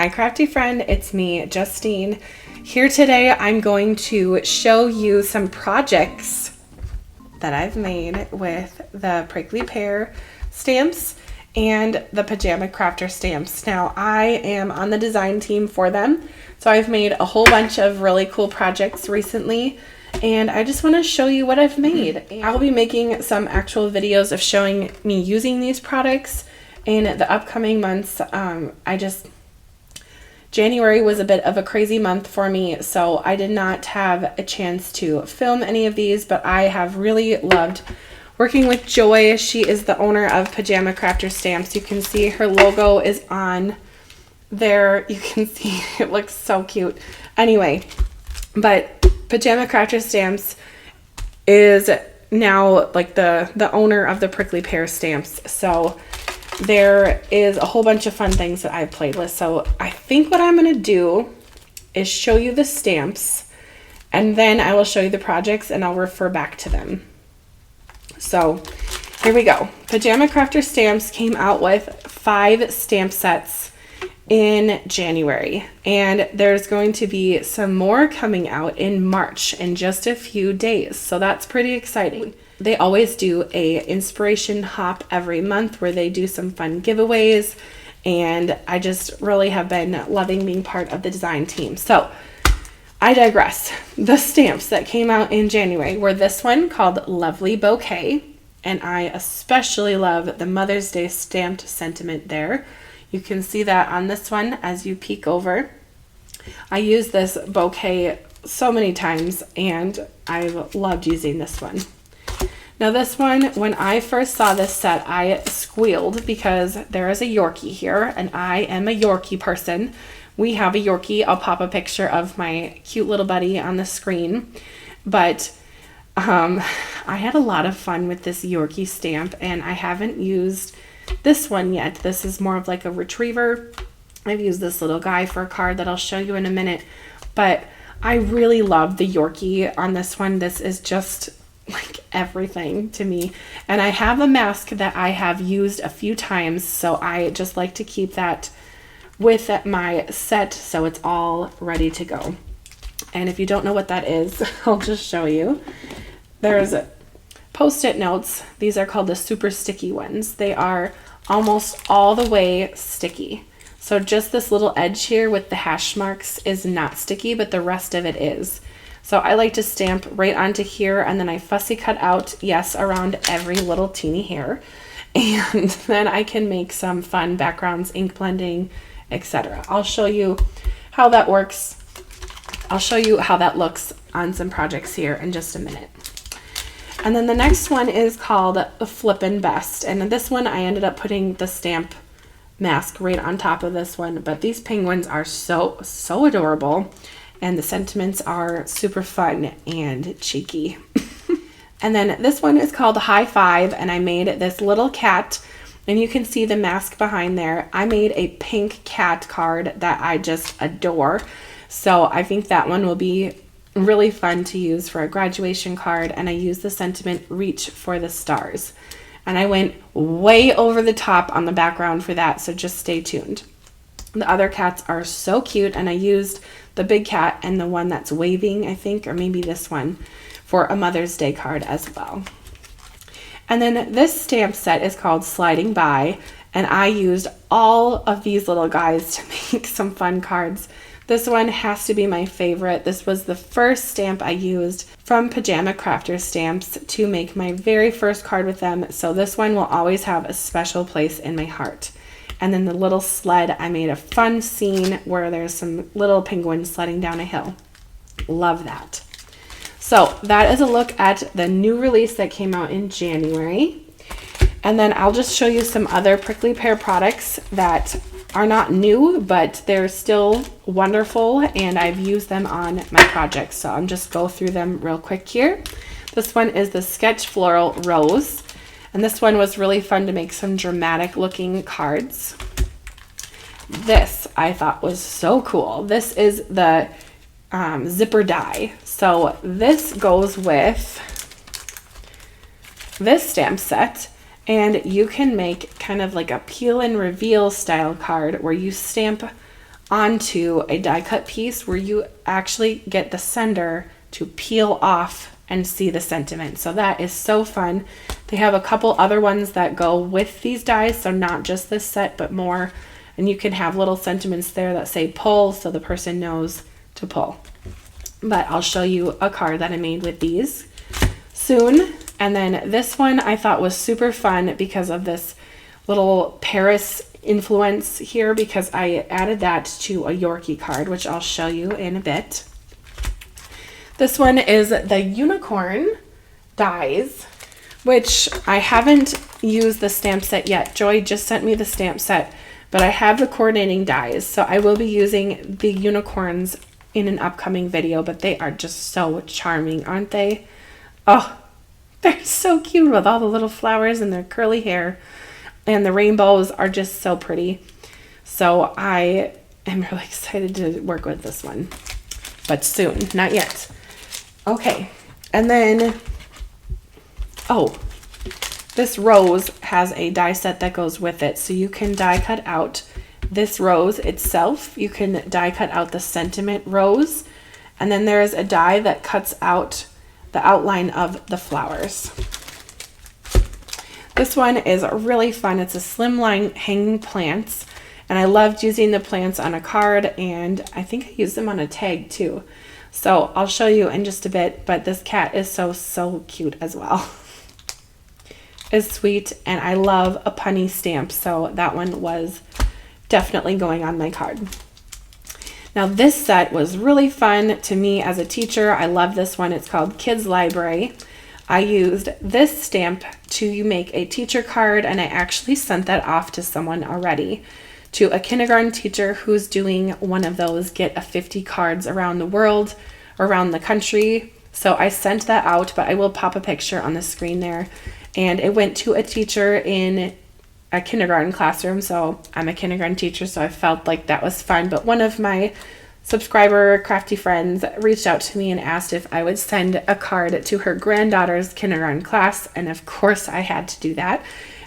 Hi Crafty friend, it's me, Justine. Here today I'm going to show you some projects that I've made with the prickly pear stamps and the Pajama crafter stamps. Now I am on the design team for them, so I've made a whole bunch of really cool projects recently and I just want to show you what I've made. I'll be making some actual videos of showing me using these products in the upcoming months. January was a bit of a crazy month for me, so I did not have a chance to film any of these, but I have really loved working with Joy. She is the owner of Pajama Crafter Stamps. You can see her logo is on there. You can see it looks so cute. Anyway, but Pajama Crafter Stamps is now like the owner of the prickly pear stamps. So there is a whole bunch of fun things that I've played with. So I think what I'm going to do is show you the stamps and then I will show you the projects and I'll refer back to them. So here we go. Pajama Crafter Stamps came out with 5 stamp sets in January, and there's going to be some more coming out in March in just a few days. So that's pretty exciting. They always do a inspiration hop every month where they do some fun giveaways, and I just really have been loving being part of the design team. So I digress. The stamps that came out in January were this one called Lovely Bouquet, and I especially love the Mother's Day stamped sentiment there. You can see that on this one as you peek over. I use this bouquet so many times and I've loved using this one. Now this one, when I first saw this set, I squealed because there is a Yorkie here and I am a Yorkie person. We have a Yorkie. I'll pop a picture of my cute little buddy on the screen. But I had a lot of fun with this Yorkie stamp and I haven't used this one yet. This is more of like a retriever. I've used this little guy for a card that I'll show you in a minute. But I really love the Yorkie on this one. This is just like everything to me, and I have a mask that I have used a few times, so I just like to keep that with my set so it's all ready to go. And if you don't know what that is, I'll just show you. There's post-it notes. These are called the super sticky ones. They are almost all the way sticky, so just this little edge here with the hash marks is not sticky, but the rest of it is. So I like to stamp right onto here, and then I fussy cut out, yes, around every little teeny hair. And then I can make some fun backgrounds, ink blending, etc. I'll show you how that works. I'll show you how that looks on some projects here in just a minute. And then the next one is called Flippin' Best. And this one I ended up putting the stamp mask right on top of this one. But these penguins are so adorable. And the sentiments are super fun and cheeky. And then this one is called High Five, and I made this little cat, and you can see the mask behind there. I made a pink cat card that I just adore, so I think that one will be really fun to use for a graduation card, and I used the sentiment Reach for the Stars. And I went way over the top on the background for that, so just stay tuned. The other cats are so cute, and I used the big cat and the one that's waving, I think, or maybe this one, for a Mother's Day card as well. And then this stamp set is called Sliding By, and I used all of these little guys to make some fun cards. This one has to be my favorite. This was the first stamp I used from Pajama Crafter Stamps to make my very first card with them, so this one will always have a special place in my heart. And then the little sled, I made a fun scene where there's some little penguins sledding down a hill. Love that. So that is a look at the new release that came out in January. And then I'll just show you some other prickly pear products that are not new, but they're still wonderful and I've used them on my projects. So I'm just go through them real quick here. This one is the Sketch Floral Rose. And this one was really fun to make some dramatic looking cards. This I thought was so cool. This is the zipper die. So this goes with this stamp set, and you can make kind of like a peel and reveal style card where you stamp onto a die cut piece where you actually get the sender to peel off and see the sentiment. So that is so fun. They have a couple other ones that go with these dies, so not just this set, but more. And you can have little sentiments there that say pull, so the person knows to pull. But I'll show you a card that I made with these soon. And then this one I thought was super fun because of this little Paris influence here, because I added that to a Yorkie card, which I'll show you in a bit. This one is the unicorn dies, which I haven't used the stamp set yet. Joy just sent me the stamp set, but I have the coordinating dies, so I will be using the unicorns in an upcoming video, but they are just so charming, aren't they? Oh, they're so cute with all the little flowers and their curly hair, and the rainbows are just so pretty. So I am really excited to work with this one, but soon, not yet. Okay, and then, oh, this rose has a die set that goes with it, so you can die cut out this rose itself. You can die cut out the sentiment rose, and then there is a die that cuts out the outline of the flowers. This one is really fun. It's a slimline hanging plants, and I loved using the plants on a card, and I think I used them on a tag too. So I'll show you in just a bit, but this cat is so cute as well. It's sweet, and I love a punny stamp, so that one was definitely going on my card. Now this set was really fun to me as a teacher. I love this one. It's called Kids Library. I used this stamp to make a teacher card, and I actually sent that off to someone already, to a kindergarten teacher who's doing one of those get a 50 cards around the world, around the country. So I sent that out, but I will pop a picture on the screen there. And it went to a teacher in a kindergarten classroom. So I'm a kindergarten teacher, so I felt like that was fun. But one of my subscriber crafty friends reached out to me and asked if I would send a card to her granddaughter's kindergarten class. And of course I had to do that.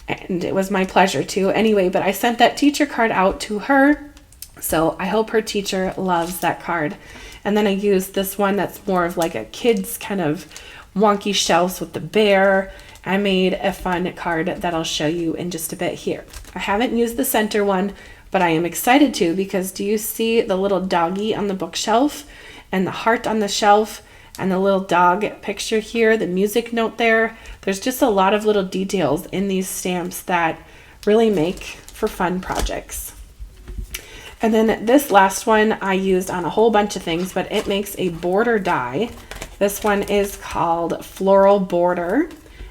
And it was my pleasure to. Anyway, but I sent that teacher card out to her. So I hope her teacher loves that card. And then I used this one that's more of like a kid's kind of wonky shelves with the bear. I made a fun card that I'll show you in just a bit here. I haven't used the center one, but I am excited to, because do you see the little doggy on the bookshelf and the heart on the shelf and the little dog picture here, the music note there? There's just a lot of little details in these stamps that really make for fun projects. And then this last one I used on a whole bunch of things, but it makes a border die. This one is called Floral Border,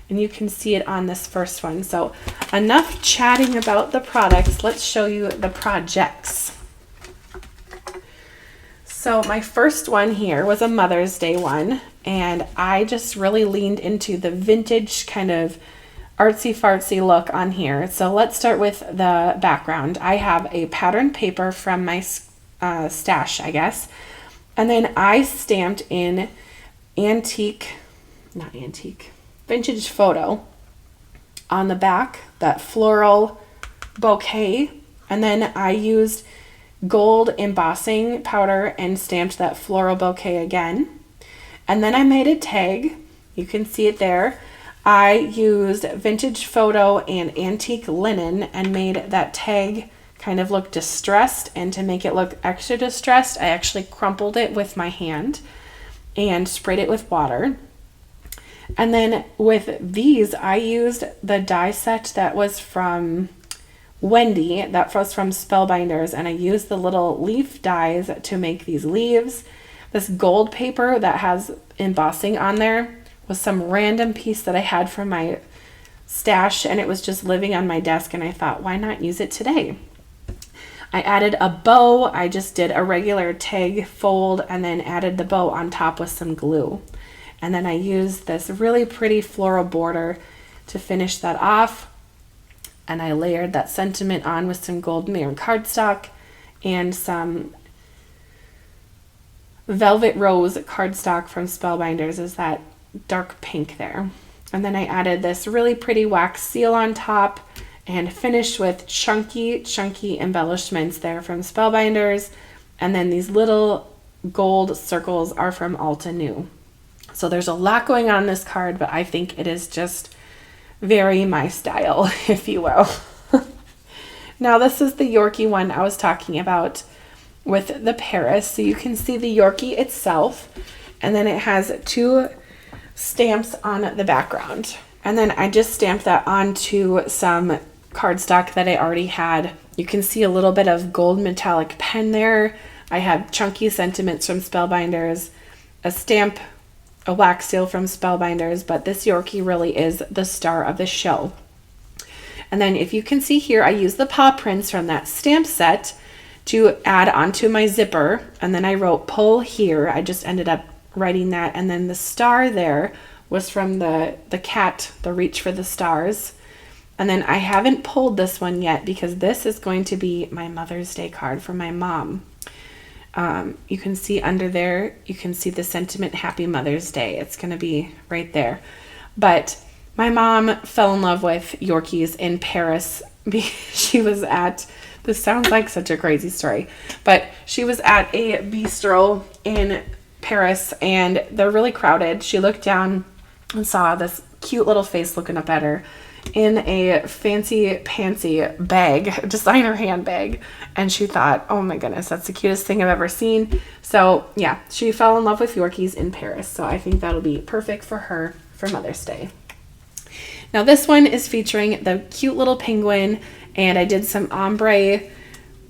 and you can see it on this first one. So enough chatting about the products. Let's show you the projects. So my first one here was a Mother's Day one, and I just really leaned into the vintage kind of artsy fartsy look on here. So let's start with the background. I have a pattern paper from my stash, I guess, and then I stamped in vintage photo on the back, that floral bouquet, and then I used gold embossing powder and stamped that floral bouquet again. And then I made a tag. You can see it there. I used vintage photo and antique linen and made that tag kind of look distressed, and to make it look extra distressed, I actually crumpled it with my hand and sprayed it with water. And then with these, I used the die set that was from Wendy, that was from Spellbinders, and I used the little leaf dies to make these leaves. This gold paper that has embossing on there was some random piece that I had from my stash, and it was just living on my desk, and I thought, why not use it today? I added a bow. I just did a regular tag fold and then added the bow on top with some glue. And then I used this really pretty floral border to finish that off. And I layered that sentiment on with some gold mirror cardstock and some Velvet Rose cardstock from Spellbinders, is that dark pink there. And then I added this really pretty wax seal on top and finished with chunky embellishments there from Spellbinders. And then these little gold circles are from Alta New. So there's a lot going on in this card, but I think it is just very my style, if you will. Now this is the Yorkie one I was talking about with the Paris. So you can see the Yorkie itself, and then it has 2 stamps on the background. And then I just stamped that onto some cardstock that I already had. You can see a little bit of gold metallic pen there. I have chunky sentiments from Spellbinders, a stamp, a wax seal from Spellbinders, but this Yorkie really is the star of the show. And then if you can see here, I use the paw prints from that stamp set to add onto my zipper. And then I wrote pull here. I just ended up writing that. And then the star there was from the cat, the Reach for the Stars. And then I haven't pulled this one yet because this is going to be my Mother's Day card for my mom. You can see under there, you can see the sentiment, Happy Mother's Day. It's going to be right there. But my mom fell in love with Yorkies in Paris. She was at, this sounds like such a crazy story, but she was at a bistro in Paris and they're really crowded. She looked down and saw this cute little face looking up at her in a fancy pantsy bag, designer handbag, and she thought, oh my goodness, that's the cutest thing I've ever seen. So yeah, she fell in love with Yorkies in Paris, so I think that'll be perfect for her for Mother's Day. Now this one is featuring the cute little penguin, and I did some ombre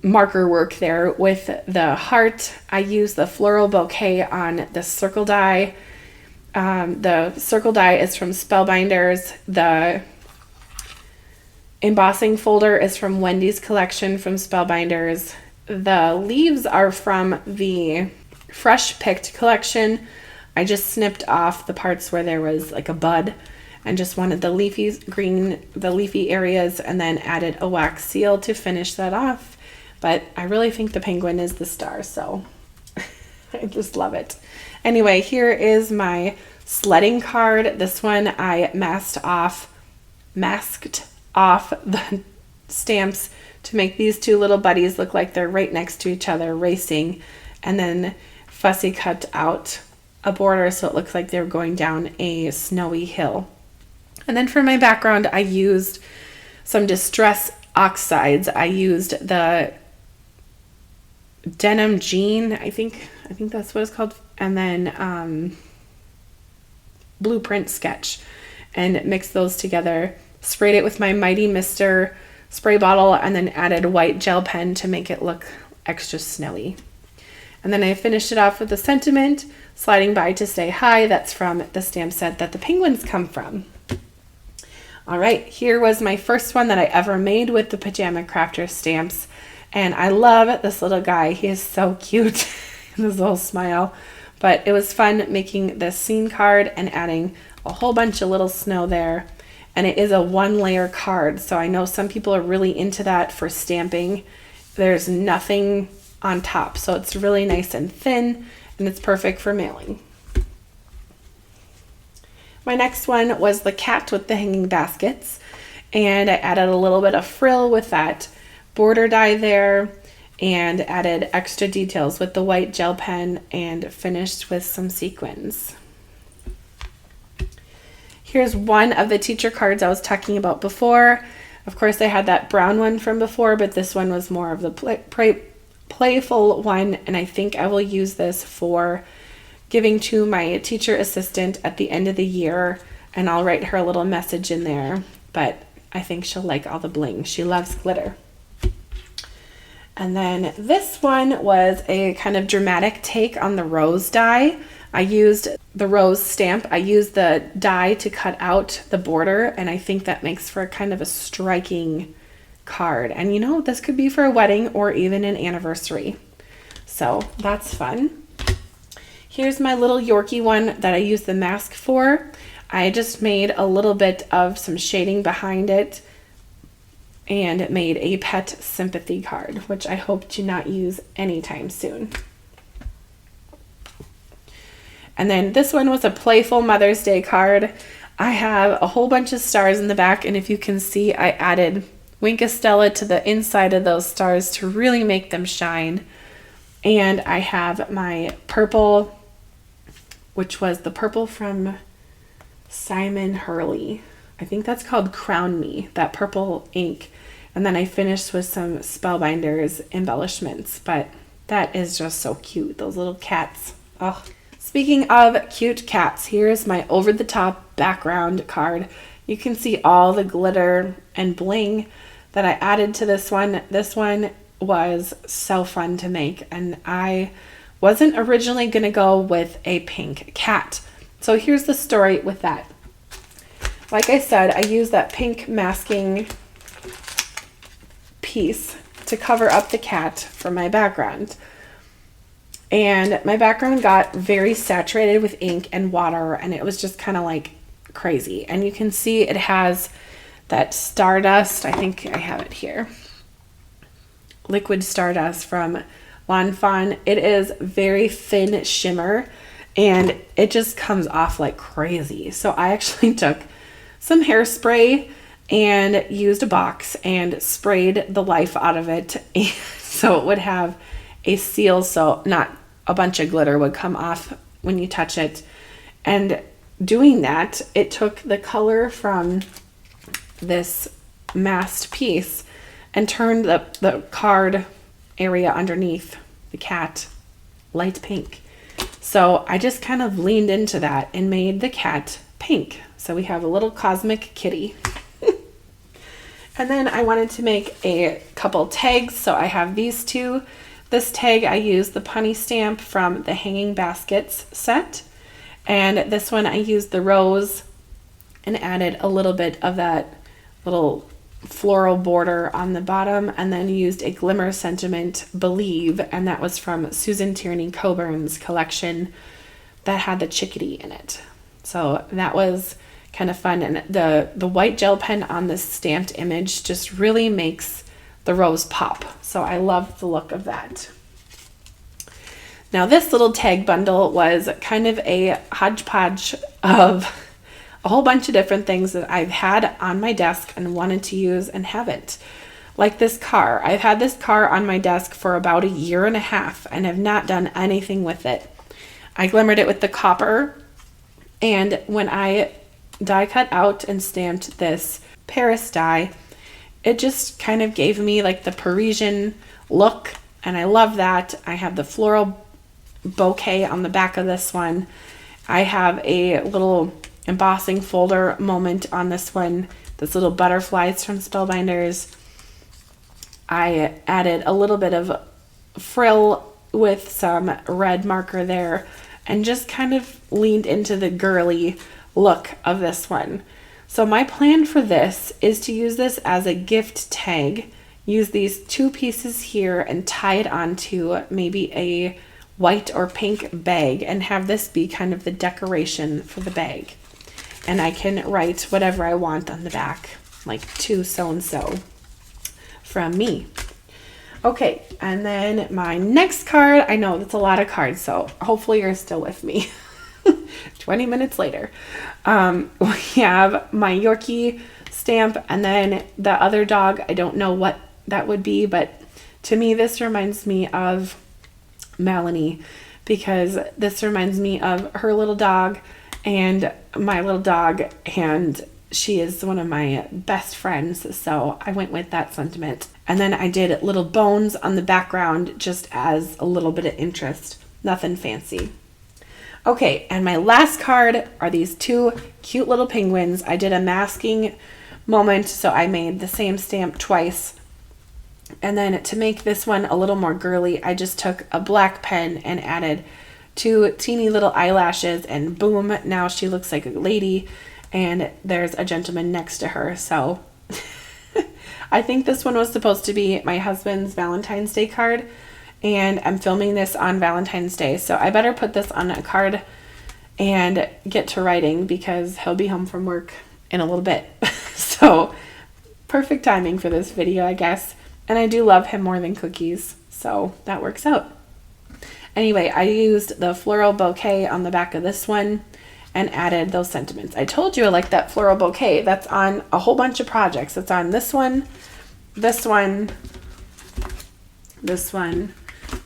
marker work there with the heart. I used the floral bouquet on the circle die. The circle die is from Spellbinders. The embossing folder is from Wendy's collection from Spellbinders. The leaves are from the Fresh Picked collection. I just snipped off the parts where there was like a bud and just wanted the leafy green, the leafy areas, and then added a wax seal to finish that off. But I really think the penguin is the star, so I just love it. Anyway, here is my sledding card. This one I masked off the stamps to make these 2 little buddies look like they're right next to each other racing, and then fussy cut out a border so it looks like they're going down a snowy hill. And then for my background, I used some Distress Oxides. I used the Denim Jean, I think that's what it's called, and then Blueprint Sketch, and mixed those together. Sprayed it with my Mighty Mister spray bottle, and then added white gel pen to make it look extra snowy. And then I finished it off with a sentiment, sliding by to say hi. That's from the stamp set that the penguins come from. All right, here was my first one that I ever made with the Pajama Crafter stamps. And I love this little guy. He is so cute. His little smile. But it was fun making this scene card and adding a whole bunch of little snow there. And it is a 1-layer card. So I know some people are really into that for stamping. There's nothing on top. So it's really nice and thin, and it's perfect for mailing. My next one was the cat with the hanging baskets, and I added a little bit of frill with that border die there and added extra details with the white gel pen and finished with some sequins. Here's one of the teacher cards I was talking about before. Of course, I had that brown one from before, but this one was more of the playful one, and I think I will use this for giving to my teacher assistant at the end of the year, and I'll write her a little message in there, but I think she'll like all the bling. She loves glitter. And then this one was a kind of dramatic take on the rose die. I used the rose stamp. I used the die to cut out the border, and I think that makes for a kind of a striking card. And you know, this could be for a wedding or even an anniversary. So that's fun. Here's my little Yorkie one that I used the mask for. I just made a little bit of some shading behind it and made a pet sympathy card, which I hope to not use anytime soon. And then this one was a playful Mother's Day card. I have a whole bunch of stars in the back, and if you can see, I added Wink a Stella to the inside of those stars to really make them shine. And I have my purple, which was the purple from Simon Hurley. I think that's called Crown Me, that purple ink. And then I finished with some Spellbinders embellishments, but that is just so cute, those little cats. Oh. Speaking of cute cats, here's my over-the-top background card. You can see all the glitter and bling that I added to this one. This one was so fun to make, and I wasn't originally going to go with a pink cat. So here's the story with that. Like I said, I used that pink masking piece to cover up the cat for my background. And my background got very saturated with ink and water, and it was just kind of like crazy. And you can see it has that stardust. I think I have it here. Liquid stardust from Lawn Fawn. It is very thin shimmer, and it just comes off like crazy. So I actually took some hairspray and used a box and sprayed the life out of it so it would have a seal, so not a bunch of glitter would come off when you touch it. And doing that, it took the color from this masked piece and turned the card area underneath the cat light pink. So I just kind of leaned into that and made the cat pink. So we have a little cosmic kitty. And then I wanted to make a couple tags, so I have these two. This tag, I used the punny stamp from the Hanging Baskets set. And this one, I used the rose and added a little bit of that little floral border on the bottom, and then used a Glimmer Sentiment Believe, and that was from Susan Tierney Coburn's collection that had the chickadee in it. So that was kind of fun, and the white gel pen on this stamped image just really makes the rose pop. So I love the look of that. Now this little tag bundle was kind of a hodgepodge of a whole bunch of different things that I've had on my desk and wanted to use and haven't. Like this car. I've had this car on my desk for about 1.5 years and have not done anything with it. I glimmered it with the copper, and when I die cut out and stamped this Paris die, it just kind of gave me like the Parisian look, and I love that. I have the floral bouquet on the back of this one. I have a little embossing folder moment on this one. This little butterflies from Spellbinders. I added a little bit of frill with some red marker there and just kind of leaned into the girly look of this one. So my plan for this is to use this as a gift tag, use these two pieces here and tie it onto maybe a white or pink bag and have this be kind of the decoration for the bag. And I can write whatever I want on the back, like to so-and-so from me. Okay, and then my next card, I know that's a lot of cards, so hopefully you're still with me. 20 minutes later. We have my Yorkie stamp, and then the other dog, I don't know what that would be, but to me this reminds me of Melanie, because this reminds me of her little dog and my little dog, and she is one of my best friends, so I went with that sentiment. And then I did little bones on the background just as a little bit of interest, nothing fancy. Okay, and my last card are these two cute little penguins. I did a masking moment, so I made the same stamp twice. And then to make this one a little more girly, I just took a black pen and added 2 teeny little eyelashes, and boom, now she looks like a lady, and there's a gentleman next to her. So I think this one was supposed to be my husband's Valentine's Day card, and I'm filming this on Valentine's Day, so I better put this on a card and get to writing because he'll be home from work in a little bit. So perfect timing for this video, I guess. And I do love him more than cookies, so that works out. Anyway, I used the floral bouquet on the back of this one and added those sentiments. I told you I like that floral bouquet. That's on a whole bunch of projects. It's on this one, this one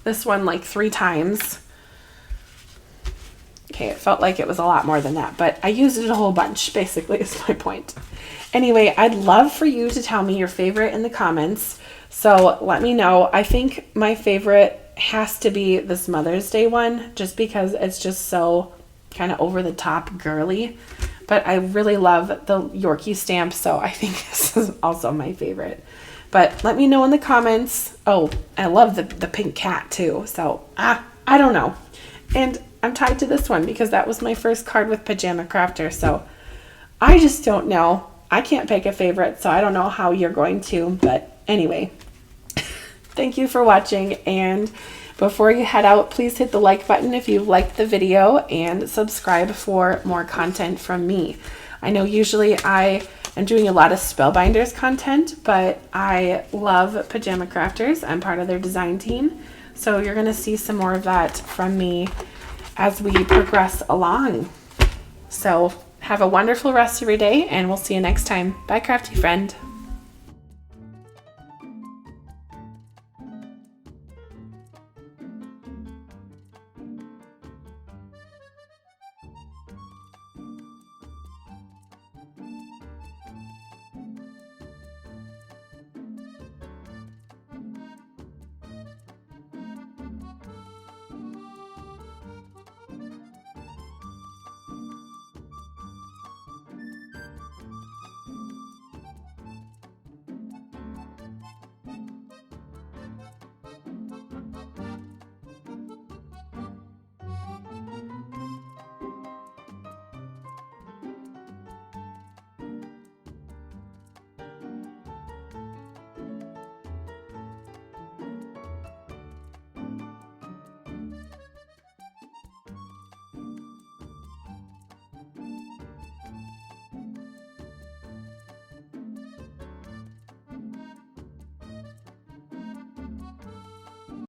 like 3 times. Okay, it felt like it was a lot more than that, but I used it a whole bunch, basically, is my point. Anyway, I'd love for you to tell me your favorite in the comments. So let me know. I think my favorite has to be this Mother's Day one, just because it's just so kind of over the top girly. But I really love the Yorkie stamp, so I think this is also my favorite. But let me know in the comments. Oh, I love the pink cat too. So I don't know. And I'm tied to this one because that was my first card with Pajama Crafter. So I just don't know. I can't pick a favorite, so I don't know how you're going to. But anyway, thank you for watching. And before you head out, please hit the like button if you liked the video and subscribe for more content from me. I know usually I am doing a lot of Spellbinders content, but I love Pajama Crafters. I'm part of their design team. So you're going to see some more of that from me as we progress along. So have a wonderful rest of your day, and we'll see you next time. Bye, crafty friend.